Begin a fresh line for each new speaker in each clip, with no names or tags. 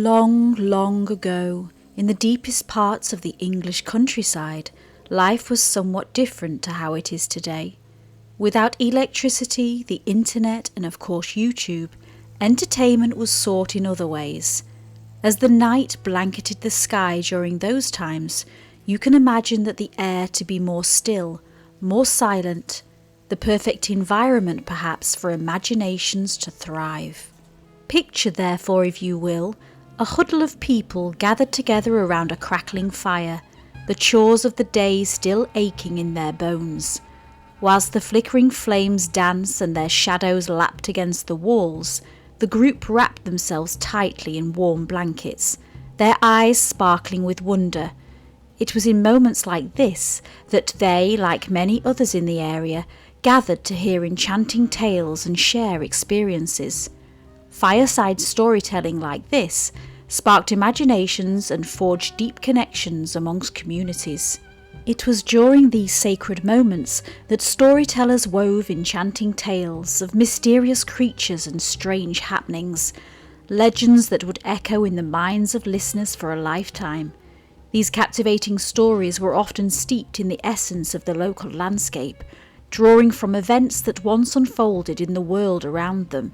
Long, long ago, in the deepest parts of the English countryside, life was somewhat different to how it is today. Without electricity, the internet, and of course YouTube, entertainment was sought in other ways. As the night blanketed the sky during those times, you can imagine that the air to be more still, more silent, the perfect environment perhaps for imaginations to thrive. Picture, therefore, if you will, a huddle of people gathered together around a crackling fire, the chores of the day still aching in their bones. Whilst the flickering flames danced and their shadows lapped against the walls, the group wrapped themselves tightly in warm blankets, their eyes sparkling with wonder. It was in moments like this that they, like many others in the area, gathered to hear enchanting tales and share experiences. Fireside storytelling like this sparked imaginations and forged deep connections amongst communities. It was during these sacred moments that storytellers wove enchanting tales of mysterious creatures and strange happenings, legends that would echo in the minds of listeners for a lifetime. These captivating stories were often steeped in the essence of the local landscape, drawing from events that once unfolded in the world around them.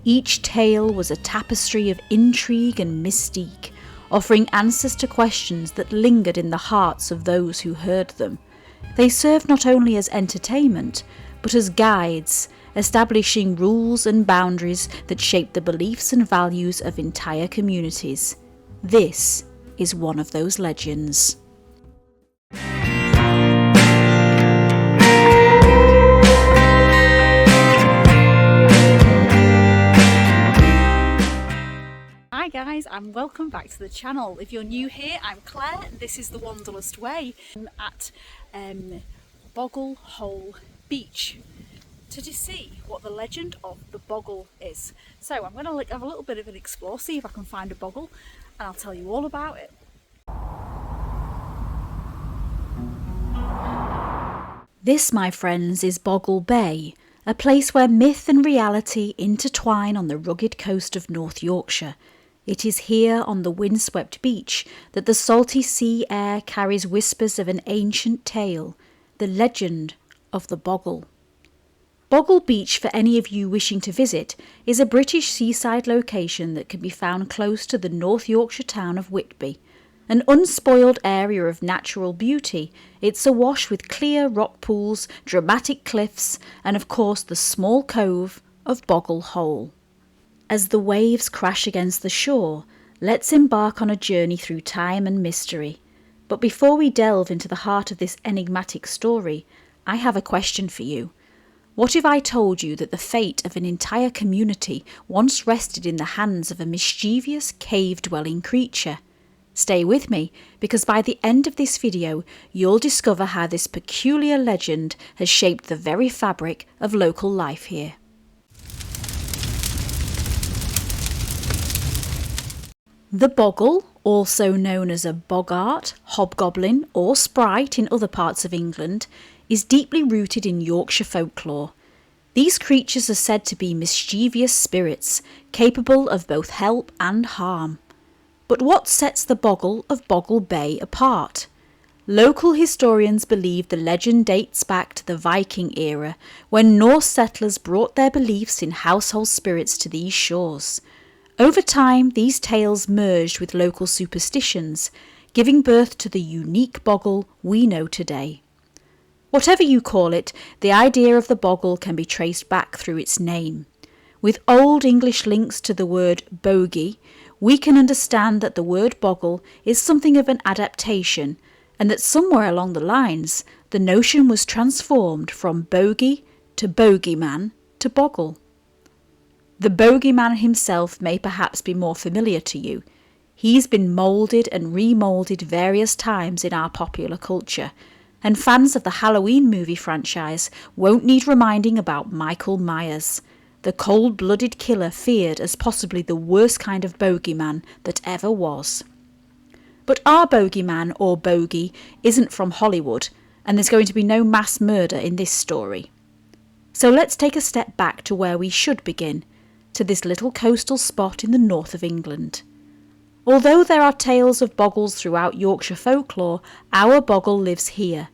Each tale was a tapestry of intrigue and mystique, offering answers to questions that lingered in the hearts of those who heard them. They served not only as entertainment, but as guides, establishing rules and boundaries that shaped the beliefs and values of entire communities. This is one of those legends.
Hi guys, and welcome back to the channel. If you're new here, I'm Claire. This is the Wanderlust Way at Boggle Hole Beach to see what the legend of the boggle is. So I'm going to have a little bit of an explore, see if I can find a boggle, and I'll tell you all about it.
This, my friends, is Boggle Bay, a place where myth and reality intertwine on the rugged coast of North Yorkshire. It is here on the windswept beach that the salty sea air carries whispers of an ancient tale, the legend of the boggle. Boggle Beach, for any of you wishing to visit, is a British seaside location that can be found close to the North Yorkshire town of Whitby. An unspoiled area of natural beauty, it's awash with clear rock pools, dramatic cliffs, and of course the small cove of Boggle Hole. As the waves crash against the shore, let's embark on a journey through time and mystery. But before we delve into the heart of this enigmatic story, I have a question for you. What if I told you that the fate of an entire community once rested in the hands of a mischievous cave-dwelling creature? Stay with me, because by the end of this video, you'll discover how this peculiar legend has shaped the very fabric of local life here. The boggle, also known as a boggart, hobgoblin or sprite in other parts of England, is deeply rooted in Yorkshire folklore. These creatures are said to be mischievous spirits, capable of both help and harm. But what sets the boggle of Boggle Bay apart? Local historians believe the legend dates back to the Viking era, when Norse settlers brought their beliefs in household spirits to these shores. Over time, these tales merged with local superstitions, giving birth to the unique boggle we know today. Whatever you call it, the idea of the boggle can be traced back through its name. With Old English links to the word bogey, we can understand that the word boggle is something of an adaptation, and that somewhere along the lines, the notion was transformed from bogey to bogeyman to boggle. The bogeyman himself may perhaps be more familiar to you. He's been moulded and remoulded various times in our popular culture, and fans of the Halloween movie franchise won't need reminding about Michael Myers, the cold-blooded killer feared as possibly the worst kind of bogeyman that ever was. But our bogeyman or bogey isn't from Hollywood, and there's going to be no mass murder in this story. So let's take a step back to where we should begin, to this little coastal spot in the north of England. Although there are tales of boggles throughout Yorkshire folklore, our boggle lives here.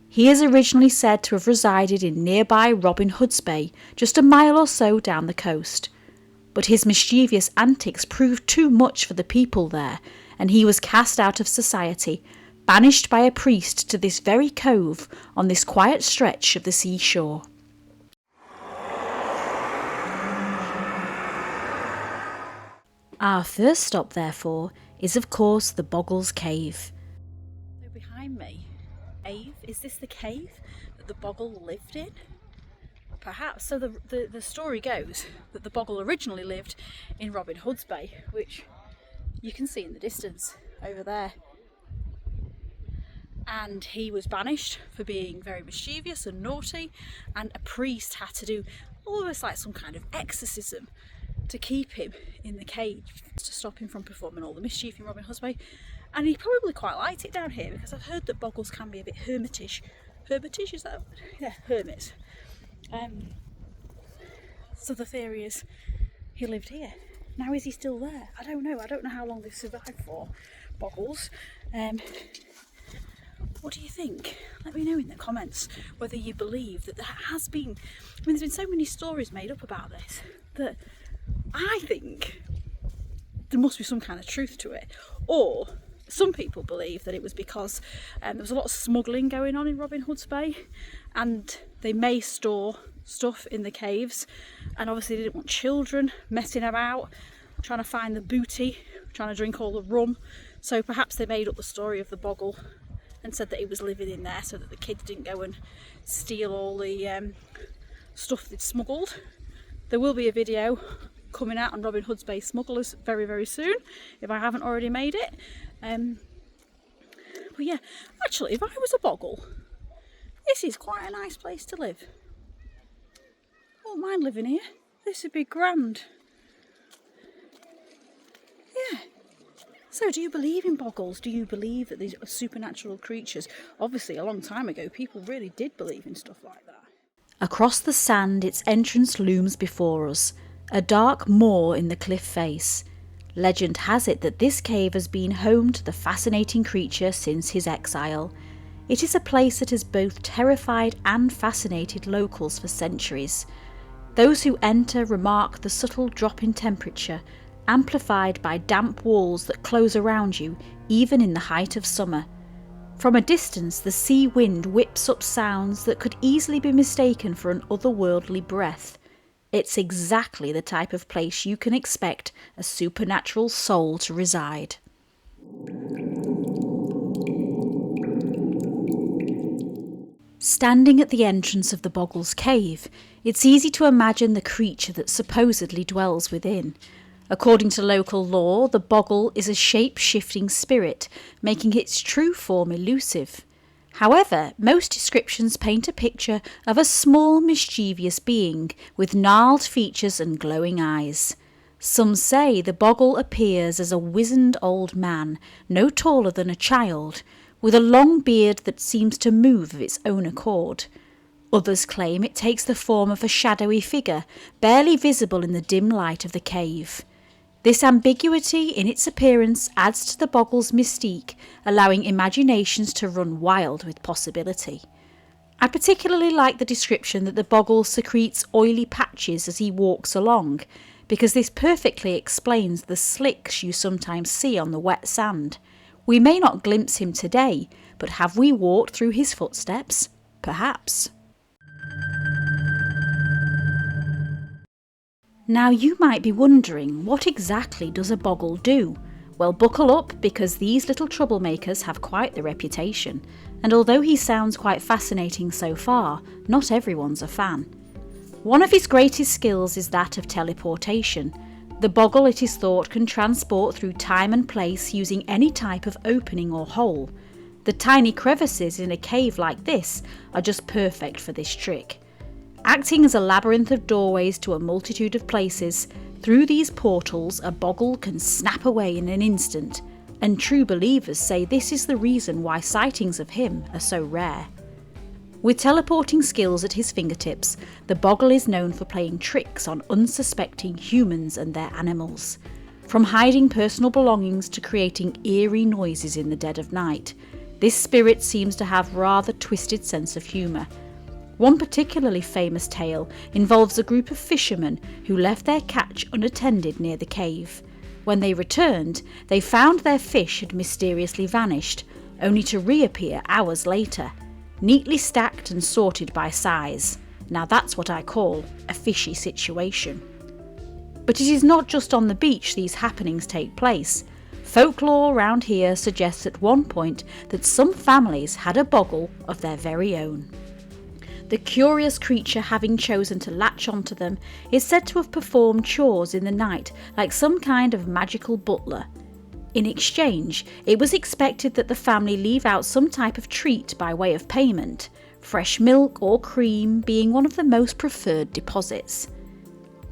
He is originally said to have resided in nearby Robin Hood's Bay, just a mile or so down the coast. But his mischievous antics proved too much for the people there, and he was cast out of society, banished by a priest to this very cove on this quiet stretch of the seashore. Our first stop, therefore, is of course the Boggle's Cave.
So behind me, is this the cave that the Boggle lived in? Perhaps. So the story goes that the Boggle originally lived in Robin Hood's Bay, which you can see in the distance over there. And he was banished for being very mischievous and naughty, and a priest had to do almost like some kind of exorcism to keep him in the cage, to stop him from performing all the mischief in Robin Hood's Bay. And he probably quite liked it down here, because I've heard that boggles can be a bit hermitish. Hermitish, is that? Yeah, hermits. So the theory is he lived here. Now is he still there? I don't know. I don't know how long they've survived for, boggles. What do you think? Let me know in the comments whether you believe that there has been... I mean, there's been so many stories made up about this that I think there must be some kind of truth to it. Or some people believe that it was because there was a lot of smuggling going on in Robin Hood's Bay, and they may store stuff in the caves, and obviously they didn't want children messing about trying to find the booty, trying to drink all the rum. So perhaps they made up the story of the Boggle and said that he was living in there so that the kids didn't go and steal all the stuff they'd smuggled. There will be a video coming out on Robin Hood's Bay smugglers very, very soon, if I haven't already made it. But yeah, actually, if I was a Boggle, this is quite a nice place to live. I wouldn't mind living here. This would be grand. Yeah. So do you believe in boggles? Do you believe that these are supernatural creatures? Obviously, a long time ago, people really did believe in stuff like that.
Across the sand, its entrance looms before us, a dark moor in the cliff face. Legend has it that this cave has been home to the fascinating creature since his exile. It is a place that has both terrified and fascinated locals for centuries. Those who enter remark the subtle drop in temperature, amplified by damp walls that close around you even in the height of summer. From a distance, the sea wind whips up sounds that could easily be mistaken for an otherworldly breath. It's exactly the type of place you can expect a supernatural soul to reside. Standing at the entrance of the Boggle's Cave, it's easy to imagine the creature that supposedly dwells within. According to local lore, the Boggle is a shape-shifting spirit, making its true form elusive. However, most descriptions paint a picture of a small, mischievous being with gnarled features and glowing eyes. Some say the Boggle appears as a wizened old man, no taller than a child, with a long beard that seems to move of its own accord. Others claim it takes the form of a shadowy figure, barely visible in the dim light of the cave. This ambiguity in its appearance adds to the Boggle's mystique, allowing imaginations to run wild with possibility. I particularly like the description that the Boggle secretes oily patches as he walks along, because this perfectly explains the slicks you sometimes see on the wet sand. We may not glimpse him today, but have we walked through his footsteps? Perhaps. Now you might be wondering, what exactly does a Boggle do? Well, buckle up, because these little troublemakers have quite the reputation, and although he sounds quite fascinating so far, not everyone's a fan. One of his greatest skills is that of teleportation. The Boggle, it is thought, can transport through time and place using any type of opening or hole. The tiny crevices in a cave like this are just perfect for this trick. Acting as a labyrinth of doorways to a multitude of places, through these portals a Boggle can snap away in an instant, and true believers say this is the reason why sightings of him are so rare. With teleporting skills at his fingertips, the Boggle is known for playing tricks on unsuspecting humans and their animals. From hiding personal belongings to creating eerie noises in the dead of night, this spirit seems to have a rather twisted sense of humour. One particularly famous tale involves a group of fishermen who left their catch unattended near the cave. When they returned, they found their fish had mysteriously vanished, only to reappear hours later, neatly stacked and sorted by size. Now that's what I call a fishy situation. But it is not just on the beach these happenings take place. Folklore around here suggests at one point that some families had a boggle of their very own. The curious creature, having chosen to latch onto them, is said to have performed chores in the night like some kind of magical butler. In exchange, it was expected that the family leave out some type of treat by way of payment, fresh milk or cream being one of the most preferred deposits.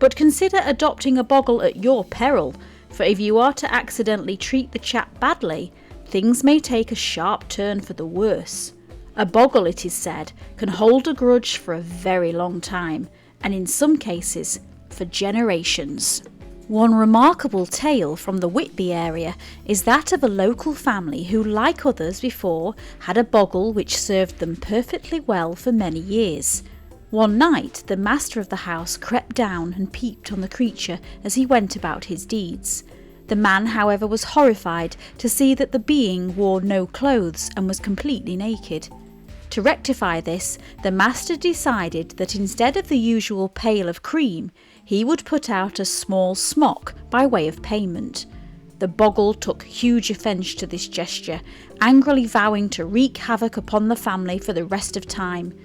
But consider adopting a boggle at your peril, for if you are to accidentally treat the chap badly, things may take a sharp turn for the worse. A boggle, it is said, can hold a grudge for a very long time, and in some cases, for generations. One remarkable tale from the Whitby area is that of a local family who, like others before, had a boggle which served them perfectly well for many years. One night, the master of the house crept down and peeped on the creature as he went about his deeds. The man, however, was horrified to see that the being wore no clothes and was completely naked. To rectify this, the master decided that instead of the usual pail of cream, he would put out a small smock by way of payment. The boggle took huge offence to this gesture, angrily vowing to wreak havoc upon the family for the rest of time.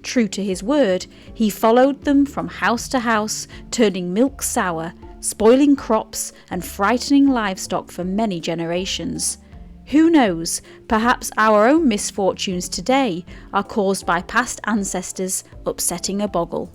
True to his word, he followed them from house to house, turning milk sour, spoiling crops and frightening livestock for many generations. Who knows, perhaps our own misfortunes today are caused by past ancestors upsetting a boggle.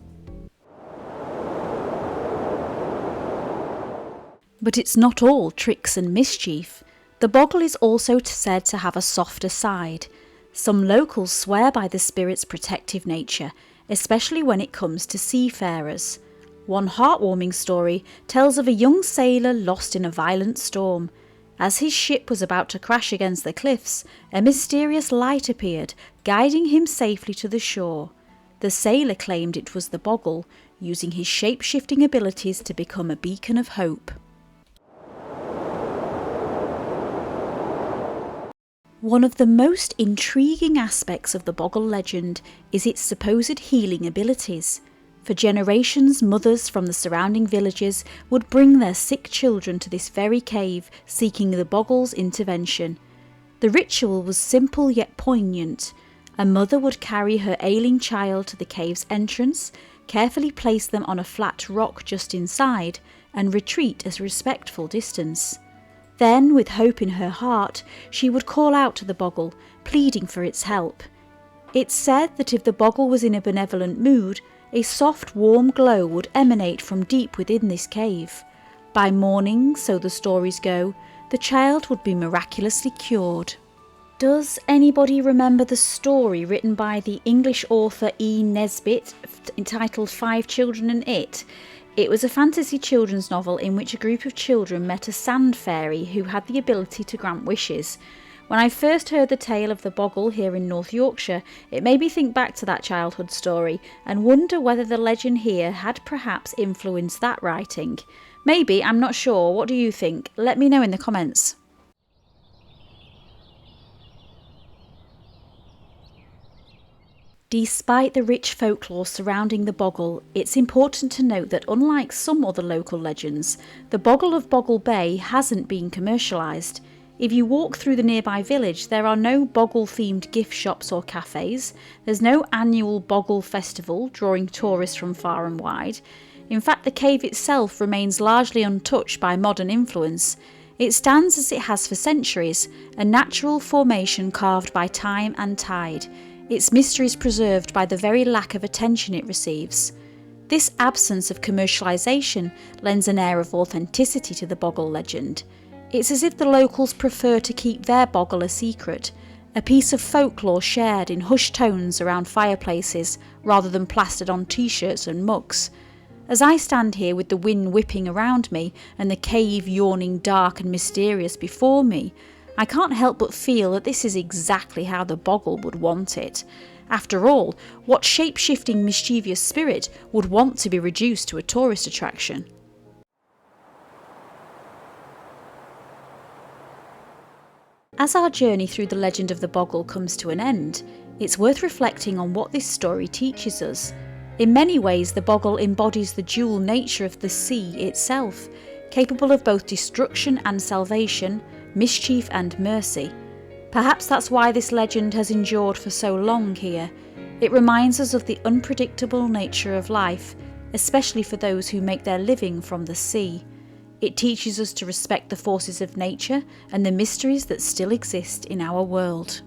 But it's not all tricks and mischief. The boggle is also said to have a softer side. Some locals swear by the spirit's protective nature, especially when it comes to seafarers. One heartwarming story tells of a young sailor lost in a violent storm. As his ship was about to crash against the cliffs, a mysterious light appeared, guiding him safely to the shore. The sailor claimed it was the boggle, using his shape-shifting abilities to become a beacon of hope. One of the most intriguing aspects of the boggle legend is its supposed healing abilities. For generations, mothers from the surrounding villages would bring their sick children to this very cave, seeking the boggle's intervention. The ritual was simple yet poignant. A mother would carry her ailing child to the cave's entrance, carefully place them on a flat rock just inside, and retreat at a respectful distance. Then, with hope in her heart, she would call out to the boggle, pleading for its help. It's said that if the boggle was in a benevolent mood, a soft, warm glow would emanate from deep within this cave. By morning, so the stories go, the child would be miraculously cured. Does anybody remember the story written by the English author E. Nesbit entitled 5 Children and It? It was a fantasy children's novel in which a group of children met a sand fairy who had the ability to grant wishes. When I first heard the tale of the boggle here in North Yorkshire, it made me think back to that childhood story and wonder whether the legend here had perhaps influenced that writing. Maybe, I'm not sure. What do you think? Let me know in the comments. Despite the rich folklore surrounding the boggle, it's important to note that unlike some other local legends, the boggle of Boggle Bay hasn't been commercialised. If you walk through the nearby village, there are no boggle-themed gift shops or cafes. There's no annual boggle festival drawing tourists from far and wide. In fact, the cave itself remains largely untouched by modern influence. It stands as it has for centuries, a natural formation carved by time and tide. Its mystery is preserved by the very lack of attention it receives. This absence of commercialisation lends an air of authenticity to the boggle legend. It's as if the locals prefer to keep their boggle a secret, a piece of folklore shared in hushed tones around fireplaces rather than plastered on t-shirts and mugs. As I stand here with the wind whipping around me and the cave yawning dark and mysterious before me, I can't help but feel that this is exactly how the Boggle would want it. After all, what shape-shifting mischievous spirit would want to be reduced to a tourist attraction? As our journey through the legend of the Boggle comes to an end, it's worth reflecting on what this story teaches us. In many ways, the Boggle embodies the dual nature of the sea itself, capable of both destruction and salvation, mischief and mercy. Perhaps that's why this legend has endured for so long here. It reminds us of the unpredictable nature of life, especially for those who make their living from the sea. It teaches us to respect the forces of nature and the mysteries that still exist in our world.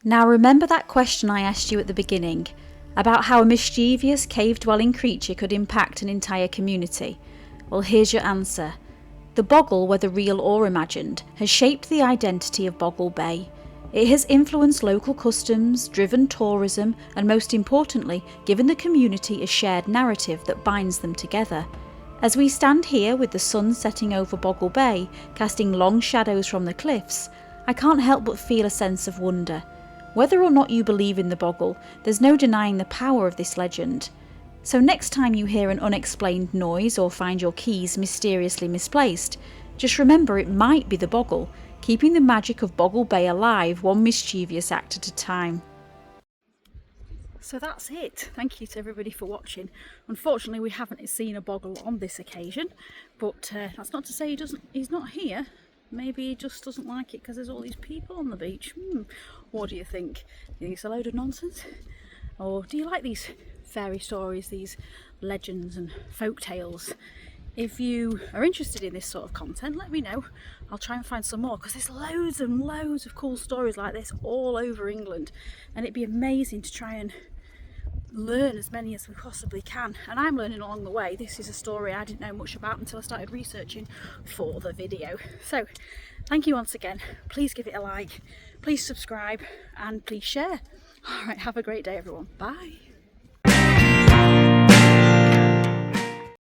Now remember that question I asked you at the beginning, about how a mischievous cave-dwelling creature could impact an entire community? Well, here's your answer. The Boggle, whether real or imagined, has shaped the identity of Boggle Bay. It has influenced local customs, driven tourism, and most importantly, given the community a shared narrative that binds them together. As we stand here with the sun setting over Boggle Bay, casting long shadows from the cliffs, I can't help but feel a sense of wonder. Whether or not you believe in the Boggle, there's no denying the power of this legend. So next time you hear an unexplained noise or find your keys mysteriously misplaced, just remember it might be the Boggle, keeping the magic of Boggle Bay alive one mischievous act at a time.
So that's it. Thank you to everybody for watching. Unfortunately, we haven't seen a Boggle on this occasion, but that's not to say he's not here. Maybe he just doesn't like it because there's all these people on the beach. What do you think? Do you think it's a load of nonsense? Or do you like these fairy stories, these legends and folk tales? If you are interested in this sort of content, let me know. I'll try and find some more, because there's loads and loads of cool stories like this all over England, and it'd be amazing to try and learn as many as we possibly can. And I'm learning along the way. This is a story I didn't know much about until I started researching for the video. So thank you once again. Please give it a like, please subscribe, and please share. All right, have a great day everyone. Bye.